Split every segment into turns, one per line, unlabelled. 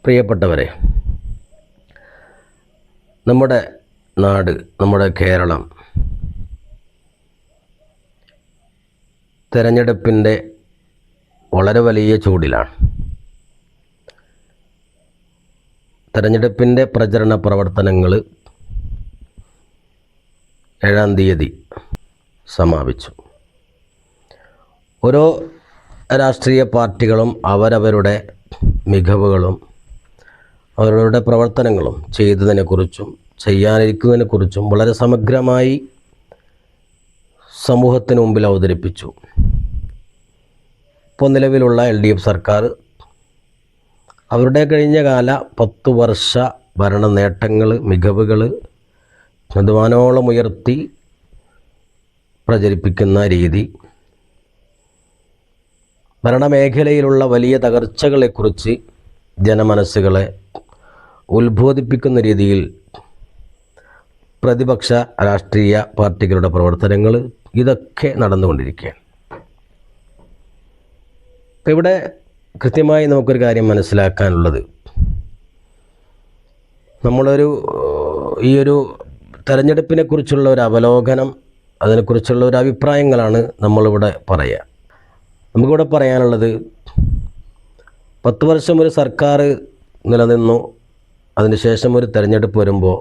പ്രിയപ്പെട്ടവരെ, നമ്മുടെ നാട്, നമ്മുടെ കേരളം തെരഞ്ഞെടുപ്പിൻ്റെ വളരെ വലിയ ചൂടിലാണ്. തെരഞ്ഞെടുപ്പിൻ്റെ പ്രചരണ പ്രവർത്തനങ്ങൾ 7-ാം തീയതി സമാപിച്ചു. ഓരോ രാഷ്ട്രീയ പാർട്ടികളും അവരവരുടെ മികവുകളും അവരുടെ പ്രവർത്തനങ്ങളും ചെയ്തതിനെക്കുറിച്ചും ചെയ്യാനിരിക്കുന്നതിനെക്കുറിച്ചും വളരെ സമഗ്രമായി സമൂഹത്തിന് മുമ്പിൽ അവതരിപ്പിച്ചു. ഇപ്പോൾ നിലവിലുള്ള LDF സർക്കാർ അവരുടെ കഴിഞ്ഞ കാല 10 വർഷ ഭരണ നേട്ടങ്ങൾ, മികവുകൾ ശതമാനോളം ഉയർത്തി പ്രചരിപ്പിക്കുന്ന രീതി, ഭരണമേഖലയിലുള്ള വലിയ തകർച്ചകളെക്കുറിച്ച് ജനമനസ്സുകളെ ഉത്ബോധിപ്പിക്കുന്ന രീതിയിൽ പ്രതിപക്ഷ രാഷ്ട്രീയ പാർട്ടികളുടെ പ്രവർത്തനങ്ങൾ ഇതൊക്കെ നടന്നുകൊണ്ടിരിക്കുകയാണ്. ഇപ്പം ഇവിടെ കൃത്യമായി നമുക്കൊരു കാര്യം മനസ്സിലാക്കാനുള്ളത്, ഈ ഒരു തെരഞ്ഞെടുപ്പിനെക്കുറിച്ചുള്ള ഒരു അവലോകനം, അതിനെക്കുറിച്ചുള്ള ഒരു അഭിപ്രായങ്ങളാണ് നമ്മളിവിടെ പറയുക. നമുക്കിവിടെ പറയാനുള്ളത്, 10 വർഷം ഒരു സർക്കാർ നിലനിന്നു, അതിനുശേഷം ഒരു തെരഞ്ഞെടുപ്പ് വരുമ്പോൾ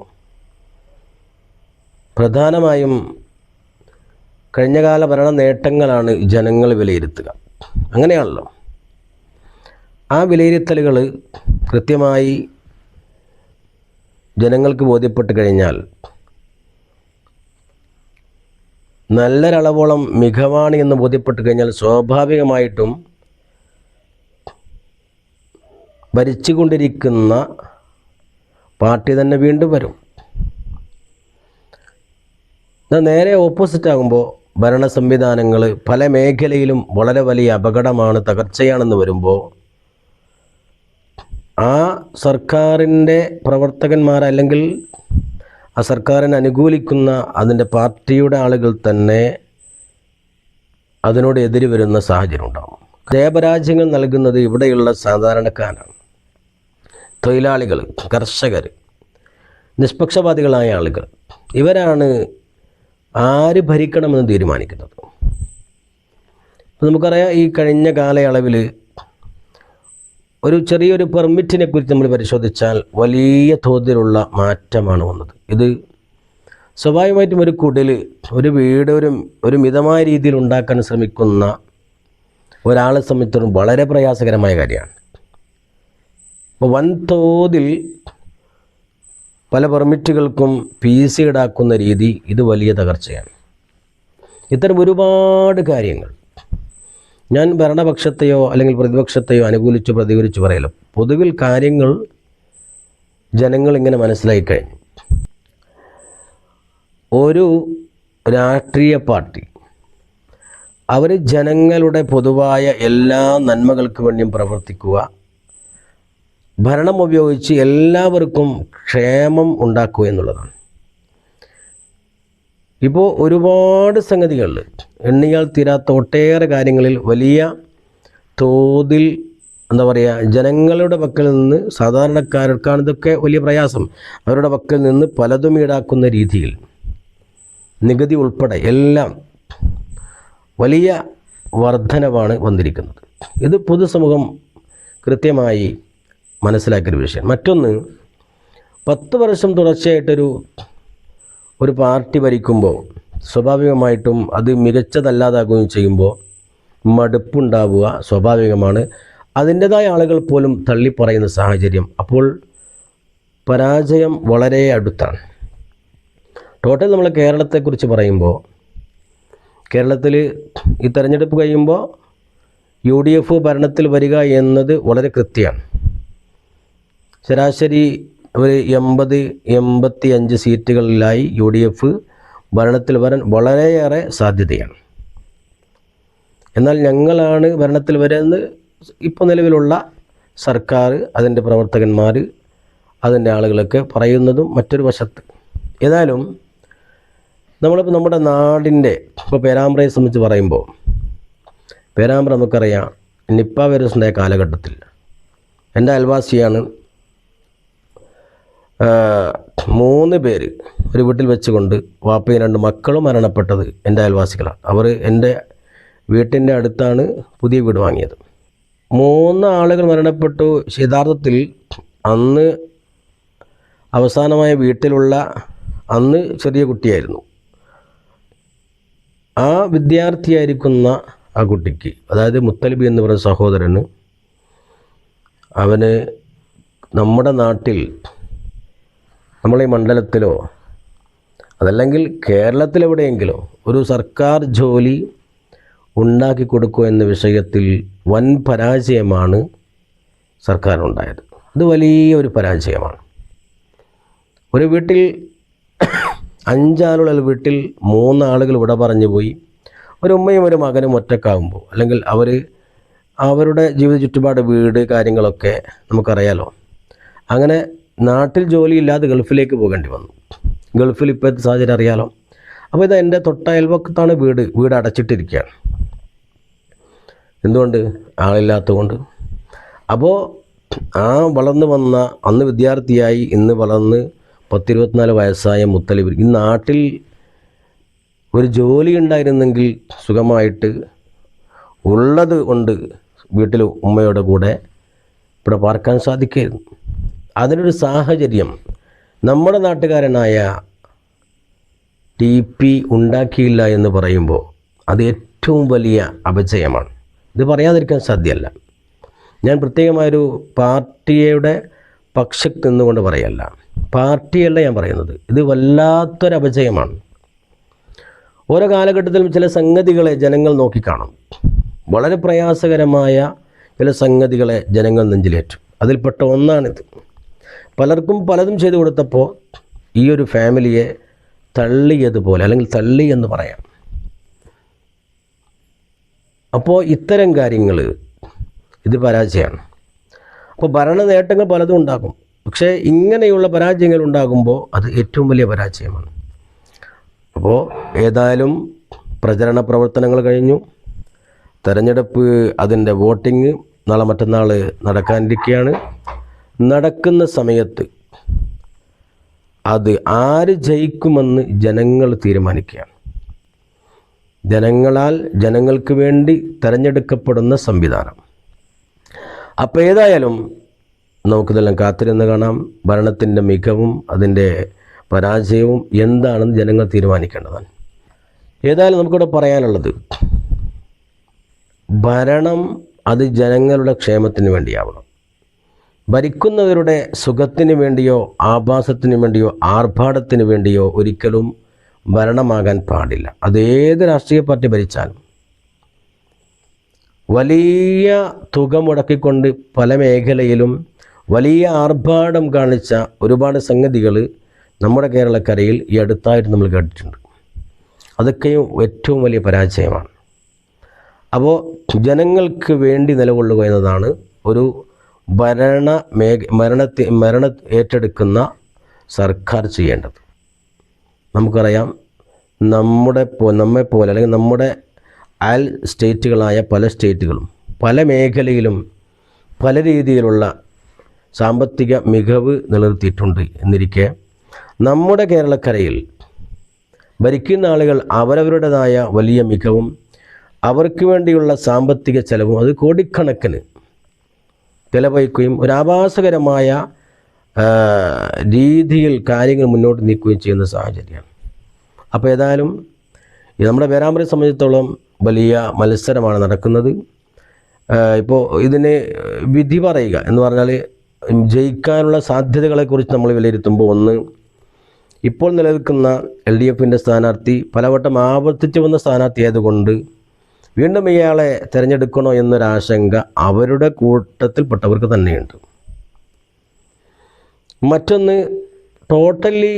പ്രധാനമായും കഴിഞ്ഞകാല ഭരണ നേട്ടങ്ങളാണ് ജനങ്ങൾ വിലയിരുത്തുക. അങ്ങനെയാണല്ലോ. ആ വിലയിരുത്തലുകൾ കൃത്യമായി ജനങ്ങൾക്ക് ബോധ്യപ്പെട്ട് കഴിഞ്ഞാൽ നല്ലൊരളവോളം മികവാണ് എന്ന് ബോധ്യപ്പെട്ട് കഴിഞ്ഞാൽ സ്വാഭാവികമായിട്ടും ഭരിച്ചുകൊണ്ടിരിക്കുന്ന പാർട്ടി തന്നെ വീണ്ടും വരും. നേരെ ഓപ്പോസിറ്റ് ആകുമ്പോൾ ഭരണ സംവിധാനങ്ങൾ പല മേഖലയിലും വളരെ വലിയ അപകടമാണ്, തകർച്ചയാണെന്ന് വരുമ്പോൾ ആ സർക്കാരിൻ്റെ പ്രവർത്തകന്മാർ അല്ലെങ്കിൽ ആ സർക്കാരിനെ അനുകൂലിക്കുന്ന അതിൻ്റെ പാർട്ടിയുടെ ആളുകൾ തന്നെ അതിനോട് എതിര് വരുന്ന സാഹചര്യം ഉണ്ടാകും. ജയപരാജയങ്ങൾ നൽകുന്നത് ഇവിടെയുള്ള സാധാരണക്കാരാണ്, തൊഴിലാളികൾ, കർഷകർ, നിഷ്പക്ഷപാതികളായ ആളുകൾ. ഇവരാണ് ആര് ഭരിക്കണമെന്ന് തീരുമാനിക്കുന്നത്. നമുക്കറിയാം, ഈ കഴിഞ്ഞ കാലയളവിൽ ഒരു ചെറിയൊരു പെർമിറ്റിനെ കുറിച്ച് നമ്മൾ പരിശോധിച്ചാൽ വലിയ തോതിലുള്ള മാറ്റമാണ് വന്നത്. ഇത് സ്വാഭാവികമായിട്ടും ഒരു കുടിൽ, ഒരു വീട് ഒരു മിതമായ രീതിയിൽ ഉണ്ടാക്കാൻ ശ്രമിക്കുന്ന ഒരാളെ സംബന്ധിച്ചിടത്തോളം വളരെ പ്രയാസകരമായ കാര്യമാണ്. അപ്പോൾ വൻതോതിൽ പല പെർമിറ്റുകൾക്കും PC ഈടാക്കുന്ന രീതി, ഇത് വലിയ തകർച്ചയാണ്. ഇത്തരം ഒരുപാട് കാര്യങ്ങൾ ഞാൻ ഭരണപക്ഷത്തെയോ അല്ലെങ്കിൽ പ്രതിപക്ഷത്തെയോ അനുകൂലിച്ച് പ്രതികരിച്ച് പറയല്ലോ. പൊതുവിൽ കാര്യങ്ങൾ ജനങ്ങളിങ്ങനെ മനസ്സിലാക്കി കഴിഞ്ഞു. ഒരു രാഷ്ട്രീയ പാർട്ടി അവർ ജനങ്ങളുടെ പൊതുവായ എല്ലാ നന്മകൾക്ക് വേണ്ടിയും പ്രവർത്തിക്കുക, ഭരണം ഉപയോഗിച്ച് എല്ലാവർക്കും ക്ഷേമം ഉണ്ടാക്കുക എന്നുള്ളതാണ്. ഇപ്പോൾ ഒരുപാട് സംഗതികളിൽ എണ്ണിയാൽ തീരാത്ത ഒട്ടേറെ കാര്യങ്ങളിൽ വലിയ തോതിൽ ജനങ്ങളുടെ പക്കൽ നിന്ന്, സാധാരണക്കാർക്കാണ് ഇതൊക്കെ വലിയ പ്രയാസം, അവരുടെ പക്കൽ നിന്ന് പലതും ഈടാക്കുന്ന രീതിയിൽ നികുതി ഉൾപ്പെടെ എല്ലാം വലിയ വർധനവാണ് വന്നിരിക്കുന്നത്. ഇത് പൊതുസമൂഹം കൃത്യമായി മനസ്സിലാക്കിയൊരു വിഷയം. മറ്റൊന്ന്, 10 വർഷം തുടർച്ചയായിട്ടൊരു പാർട്ടി ഭരിക്കുമ്പോൾ സ്വാഭാവികമായിട്ടും അത് മികച്ചതല്ലാതാകുകയും ചെയ്യുമ്പോൾ മടുപ്പുണ്ടാവുക സ്വാഭാവികമാണ്. അതിൻ്റെതായ ആളുകൾ പോലും തള്ളിപ്പറയുന്ന സാഹചര്യം. അപ്പോൾ പരാജയം വളരെ അടുത്താണ്. ടോട്ടൽ നമ്മൾ കേരളത്തെക്കുറിച്ച് പറയുമ്പോൾ, കേരളത്തിൽ ഈ തെരഞ്ഞെടുപ്പ് കഴിയുമ്പോൾ UDF ഭരണത്തിൽ വരിക എന്നത് വളരെ കൃത്യമാണ്. ശരാശരി ഒരു 80-85 സീറ്റുകളിലായി UDF ഭരണത്തിൽ വരാൻ വളരെയേറെ സാധ്യതയാണ്. എന്നാൽ ഞങ്ങളാണ് ഭരണത്തിൽ വരുന്നത് ഇപ്പോൾ നിലവിലുള്ള സർക്കാർ, അതിൻ്റെ പ്രവർത്തകന്മാർ, അതിൻ്റെ ആളുകളൊക്കെ പറയുന്നതും മറ്റൊരു വശത്ത്. ഏതായാലും നമ്മളിപ്പോൾ നമ്മുടെ നാടിൻ്റെ ഇപ്പോൾ പേരാമ്പ്രയെ സംബന്ധിച്ച് പറയുമ്പോൾ, പേരാമ്പ്ര നമുക്കറിയാം നിപ്പ വൈറസിൻ്റെ കാലഘട്ടത്തിൽ എൻ്റെ അയൽവാസിയാണ്, 3 പേര് ഒരു വീട്ടിൽ വെച്ചുകൊണ്ട് വാപ്പയും 2 മക്കളും മരണപ്പെട്ടത് എൻ്റെ അയൽവാസികളാണ്. അവർ എൻ്റെ വീട്ടിൻ്റെ അടുത്താണ് പുതിയ വീട് വാങ്ങിയത്. 3 ആളുകൾ മരണപ്പെട്ടു. യഥാർത്ഥത്തിൽ അന്ന് അവസാനമായ വീട്ടിലുള്ള അന്ന് ചെറിയ കുട്ടിയായിരുന്നു. ആ വിദ്യാർത്ഥിയായിരിക്കുന്ന ആ കുട്ടിക്ക്, അതായത് മുത്തലിബി എന്ന് പറയുന്ന സഹോദരന്, അവന് നമ്മുടെ നാട്ടിൽ, നമ്മളെ മണ്ഡലത്തിലോ അതല്ലെങ്കിൽ കേരളത്തിലെവിടെയെങ്കിലോ ഒരു സർക്കാർ ജോലി ഉണ്ടാക്കി കൊടുക്കുക എന്ന വിഷയത്തിൽ വൻ പരാജയമാണ് സർക്കാരിനുണ്ടായത്. അത് വലിയൊരു പരാജയമാണ്. ഒരു വീട്ടിൽ 5 ആളുള്ള വീട്ടിൽ 3 ആളുകൾ വിട പറഞ്ഞു പോയി. ഒരു ഉമ്മയും ഒരു മകനും ഒറ്റക്കാകുമ്പോൾ, അല്ലെങ്കിൽ അവരുടെ ജീവിത ചുറ്റുപാട്, വീട്, കാര്യങ്ങളൊക്കെ നമുക്കറിയാലോ. അങ്ങനെ നാട്ടിൽ ജോലിയില്ലാതെ ഗൾഫിലേക്ക് പോകേണ്ടി വന്നു. ഗൾഫിൽ ഇപ്പോഴത്തെ സാഹചര്യം അറിയാലോ. അപ്പോൾ ഇത് എൻ്റെ തൊട്ടയൽവക്കത്താണ് വീട് അടച്ചിട്ടിരിക്കുകയാണ്. എന്തുകൊണ്ട്? ആളില്ലാത്തതുകൊണ്ട്. അപ്പോൾ ആ വളർന്നു വന്ന, അന്ന് വിദ്യാർത്ഥിയായി ഇന്ന് വളർന്ന് 10-24 വയസ്സായ മുത്തലിബ് ഈ നാട്ടിൽ ഒരു ജോലി ഉണ്ടായിരുന്നെങ്കിൽ സുഖമായിട്ട് ഉള്ളത് കൊണ്ട് വീട്ടിൽ ഉമ്മയുടെ കൂടെ ഇവിടെ പാർക്കാൻ സാധിക്കുമായിരുന്നു. അതിനൊരു സാഹചര്യം നമ്മുടെ നാട്ടുകാരനായ TP ഉണ്ടാക്കിയില്ല എന്ന് പറയുമ്പോൾ അത് ഏറ്റവും വലിയ അപജയമാണ്. ഇത് പറയാതിരിക്കാൻ സാധ്യമല്ല. ഞാൻ പ്രത്യേകമായൊരു പാർട്ടിയുടെ പക്ഷത്ത് നിന്നുകൊണ്ട് പറയല്ല, പാർട്ടിയല്ല ഞാൻ പറയുന്നത്. ഇത് വല്ലാത്തൊരു അപജയമാണ്. ഓരോ കാലഘട്ടത്തിലും ചില സംഗതികളെ ജനങ്ങൾ നോക്കിക്കാണും. വളരെ പ്രയാസകരമായ ചില സംഗതികളെ ജനങ്ങൾ നെഞ്ചിലേറ്റും. അതിൽപ്പെട്ട ഒന്നാണിത്. പലർക്കും പലതും ചെയ്തു കൊടുത്തപ്പോൾ ഈ ഒരു ഫാമിലിയെ തള്ളിയതുപോലെ, അല്ലെങ്കിൽ തള്ളി എന്ന് പറയാം. അപ്പോൾ ഇത്തരം കാര്യങ്ങൾ, ഇത് പരാജയമാണ്. അപ്പോൾ ഭരണ നേട്ടങ്ങൾ പലതും ഉണ്ടാകും. പക്ഷേ ഇങ്ങനെയുള്ള പരാജയങ്ങൾ ഉണ്ടാകുമ്പോൾ അത് ഏറ്റവും വലിയ പരാജയമാണ്. അപ്പോൾ ഏതായാലും പ്രചരണ പ്രവർത്തനങ്ങൾ കഴിഞ്ഞു. തെരഞ്ഞെടുപ്പ്, അതിൻ്റെ വോട്ടിങ് നാളെ മറ്റന്നാൾ നടക്കാനിരിക്കുകയാണ്. നടക്കുന്ന സമയത്ത് അത് ആര് ജയിക്കുമെന്ന് ജനങ്ങൾ തീരുമാനിക്കുകയാണ്. ജനങ്ങൾക്ക് വേണ്ടി തിരഞ്ഞെടുക്കപ്പെടുന്ന സംവിധാനം. അപ്പോൾ ഏതായാലും നമുക്കിതെല്ലാം കാത്തിരുന്ന് കാണാം. ഭരണത്തിൻ്റെ മികവും അതിൻ്റെ പരാജയവും എന്താണെന്ന് ജനങ്ങൾ തീരുമാനിക്കേണ്ടതാണ്. ഏതായാലും നമുക്കിവിടെ പറയാനുള്ളത്, ഭരണം അത് ജനങ്ങളുടെ ക്ഷേമത്തിന് വേണ്ടിയാവണം. ഭരിക്കുന്നവരുടെ സുഖത്തിന് വേണ്ടിയോ ആഭാസത്തിന് വേണ്ടിയോ ആർഭാടത്തിന് വേണ്ടിയോ ഒരിക്കലും ഭരണമാകാൻ പാടില്ല. അതേത് രാഷ്ട്രീയ പാർട്ടി ഭരിച്ചാലും. വലിയ തുക മുടക്കിക്കൊണ്ട് പല മേഖലയിലും വലിയ ആർഭാടം കാണിച്ച ഒരുപാട് സംഗതികൾ നമ്മുടെ കേരളക്കരയിൽ ഈ അടുത്തായിട്ട് നമ്മൾ കേട്ടിട്ടുണ്ട്. അതൊക്കെയും ഏറ്റവും വലിയ പരാജയമാണ്. അപ്പോൾ ജനങ്ങൾക്ക് വേണ്ടി നിലകൊള്ളുക എന്നതാണ് ഒരു ഭരണ ഏറ്റെടുക്കുന്ന സർക്കാർ ചെയ്യേണ്ടത്. നമുക്കറിയാം, നമ്മെപ്പോലെ അല്ലെങ്കിൽ നമ്മുടെ അയൽ സ്റ്റേറ്റുകളായ പല സ്റ്റേറ്റുകളും പല മേഖലയിലും പല രീതിയിലുള്ള സാമ്പത്തിക മികവ് നിലനിർത്തിയിട്ടുണ്ട്. എന്നിരിക്കെ നമ്മുടെ കേരളക്കരയിൽ ഭരിക്കുന്ന ആളുകൾ അവരവരുടേതായ വലിയ മികവും അവർക്ക് വേണ്ടിയുള്ള സാമ്പത്തിക ചെലവും അത് കോടിക്കണക്കിന് ചെലവഴിക്കുകയും ഒരു ആഭാസകരമായ രീതിയിൽ കാര്യങ്ങൾ മുന്നോട്ട് നീക്കുകയും ചെയ്യുന്ന സാഹചര്യമാണ്. അപ്പോൾ ഏതായാലും നമ്മുടെ പേരാമ്പ്രയെ സംബന്ധിച്ചിടത്തോളം വലിയ മത്സരമാണ് നടക്കുന്നത്. ഇപ്പോൾ ഇതിന് വിധി പറയുക എന്ന് പറഞ്ഞാൽ ജയിക്കാനുള്ള സാധ്യതകളെക്കുറിച്ച് നമ്മൾ വിലയിരുത്തുമ്പോൾ, ഒന്ന്, ഇപ്പോൾ നിലനിൽക്കുന്ന LDFൻ്റെ സ്ഥാനാർത്ഥി പലവട്ടം ആവർത്തിച്ചു വന്ന സ്ഥാനാർത്ഥി ആയതുകൊണ്ട് വീണ്ടും ഇയാളെ തിരഞ്ഞെടുക്കണോ എന്നൊരാശങ്ക അവരുടെ കൂട്ടത്തിൽപ്പെട്ടവർക്ക് തന്നെയുണ്ട്. മറ്റൊന്ന്, ടോട്ടലി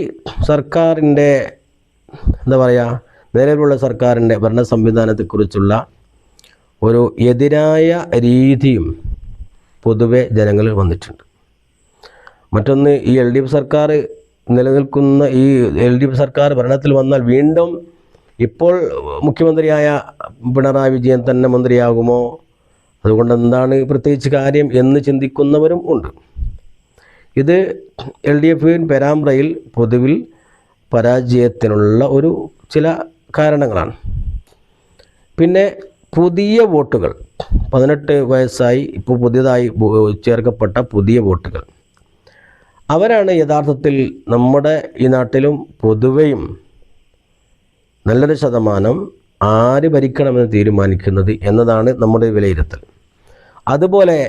സർക്കാരിൻ്റെ നിലവിലുള്ള സർക്കാരിൻ്റെ ഭരണ സംവിധാനത്തെക്കുറിച്ചുള്ള ഒരു എതിരായ രീതിയും പൊതുവെ ജനങ്ങളിൽ വന്നിട്ടുണ്ട്. മറ്റൊന്ന്, ഈ LDF സർക്കാർ നിലനിൽക്കുന്ന ഈ LDF സർക്കാർ ഭരണത്തിൽ വന്നാൽ വീണ്ടും ഇപ്പോൾ മുഖ്യമന്ത്രിയായ പിണറായി വിജയൻ തന്നെ മന്ത്രിയാകുമോ, അതുകൊണ്ട് എന്താണ് പ്രത്യേകിച്ച് കാര്യം എന്ന് ചിന്തിക്കുന്നവരും ഉണ്ട്. ഇത് LDF പേരാമ്പ്രയിൽ പൊതുവിൽ പരാജയത്തിനുള്ള ചില കാരണങ്ങളാണ്. പിന്നെ പുതിയ വോട്ടുകൾ, 18 വയസ്സായി ഇപ്പോൾ പുതിയതായി ചേർക്കപ്പെട്ട പുതിയ വോട്ടുകൾ, അവരാണ് യഥാർത്ഥത്തിൽ നമ്മുടെ ഈ നാട്ടിലും പൊതുവെയും നല്ലൊരു ശതമാനം ആര് ഭരിക്കണമെന്ന് തീരുമാനിക്കുന്നത് എന്നതാണ് നമ്മുടെ വിലയിരുത്തൽ. അതുപോലെ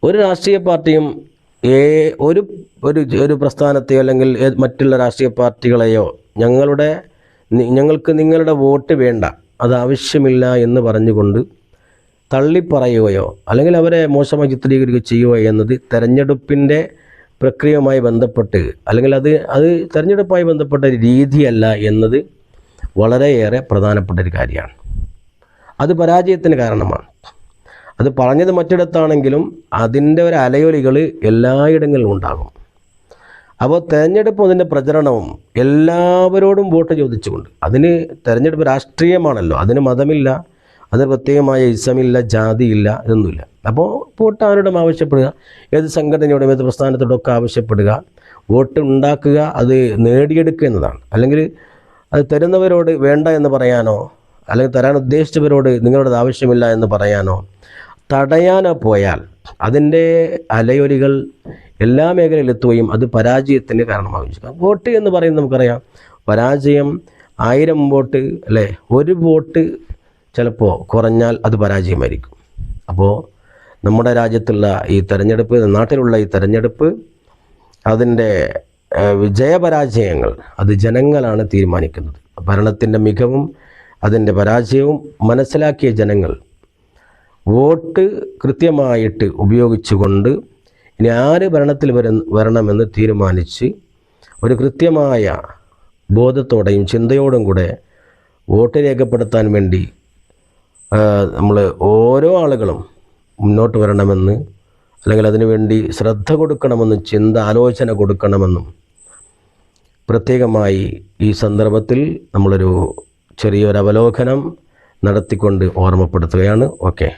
ഒരു രാഷ്ട്രീയ പാർട്ടിയും ഒരു പ്രസ്ഥാനത്തെയോ അല്ലെങ്കിൽ മറ്റുള്ള രാഷ്ട്രീയ പാർട്ടികളെയോ ഞങ്ങൾക്ക് നിങ്ങളുടെ വോട്ട് വേണ്ട, അത് ആവശ്യമില്ല എന്ന് പറഞ്ഞുകൊണ്ട് തള്ളിപ്പറയുകയോ അല്ലെങ്കിൽ അവരെ മോശമായി ചിത്രീകരിക്കുകയോ ചെയ്യുകയോ എന്നത് തെരഞ്ഞെടുപ്പിൻ്റെ പ്രക്രിയയുമായി ബന്ധപ്പെട്ട് അല്ലെങ്കിൽ അത് തെരഞ്ഞെടുപ്പുമായി ബന്ധപ്പെട്ട ഒരു രീതിയല്ല എന്നത് വളരെയേറെ പ്രധാനപ്പെട്ട ഒരു കാര്യമാണ്. അത് പരാജയത്തിന് കാരണമാണ്. അത് പറഞ്ഞത് മറ്റിടത്താണെങ്കിലും അതിൻ്റെ ഒരു അലയൊലികൾ എല്ലായിടങ്ങളിലും ഉണ്ടാകും. അപ്പോൾ തെരഞ്ഞെടുപ്പും അതിൻ്റെ പ്രചരണവും എല്ലാവരോടും വോട്ട് ചോദിച്ചുകൊണ്ട്, അതിന് തെരഞ്ഞെടുപ്പ് രാഷ്ട്രീയമാണല്ലോ, അതിന് മതമില്ല, അതിന് പ്രത്യേകമായ ഇസമില്ല, ജാതിയില്ല, ഇതൊന്നുമില്ല. അപ്പോൾ വോട്ട് ആരോടും ആവശ്യപ്പെടുക, ഏത് സംഘടനയോടും ഏത് പ്രസ്ഥാനത്തോടൊക്കെ ആവശ്യപ്പെടുക, വോട്ട് ഉണ്ടാക്കുക, അത് നേടിയെടുക്കുക എന്നതാണ്. അല്ലെങ്കിൽ അത് തരുന്നവരോട് വേണ്ട എന്ന് പറയാനോ അല്ലെങ്കിൽ തരാൻ ഉദ്ദേശിച്ചവരോട് നിങ്ങളോട് ആവശ്യമില്ല എന്ന് പറയാനോ തടയാനോ പോയാൽ അതിൻ്റെ അലയൊലികൾ എല്ലാ മേഖലയിലെത്തുകയും അത് പരാജയത്തിന് കാരണമാകും. വോട്ട് എന്ന് പറയുന്നത് നമുക്കറിയാം, പരാജയം 1000 വോട്ട് അല്ലേ, 1 വോട്ട് ചിലപ്പോൾ കുറഞ്ഞാൽ അത് പരാജയമായിരിക്കും. അപ്പോൾ നമ്മുടെ രാജ്യത്തുള്ള ഈ തെരഞ്ഞെടുപ്പ്, നാട്ടിലുള്ള ഈ തെരഞ്ഞെടുപ്പ്, അതിൻ്റെ വിജയപരാജയങ്ങൾ അത് ജനങ്ങളാണ് തീരുമാനിക്കുന്നത്. ഭരണത്തിൻ്റെ മികവും അതിൻ്റെ പരാജയവും മനസ്സിലാക്കിയ ജനങ്ങൾ വോട്ട് കൃത്യമായിട്ട് ഉപയോഗിച്ചുകൊണ്ട് ഇനി ആര് ഭരണത്തിൽ വരണമെന്ന് തീരുമാനിച്ച് ഒരു കൃത്യമായ ബോധത്തോടെയും ചിന്തയോടും കൂടെ വോട്ട് രേഖപ്പെടുത്താൻ വേണ്ടി നമ്മൾ ഓരോ ആളുകളും മുന്നോട്ട് വരണമെന്ന്, അല്ലെങ്കിൽ അതിനുവേണ്ടി ശ്രദ്ധ കൊടുക്കണമെന്നും ആലോചന കൊടുക്കണമെന്നും പ്രത്യേകമായി ഈ സന്ദർഭത്തിൽ നമ്മളൊരു ചെറിയൊരു അവലോകനം നടത്തിക്കൊണ്ട് ഓർമ്മപ്പെടുത്തുകയാണ്. ഓക്കെ.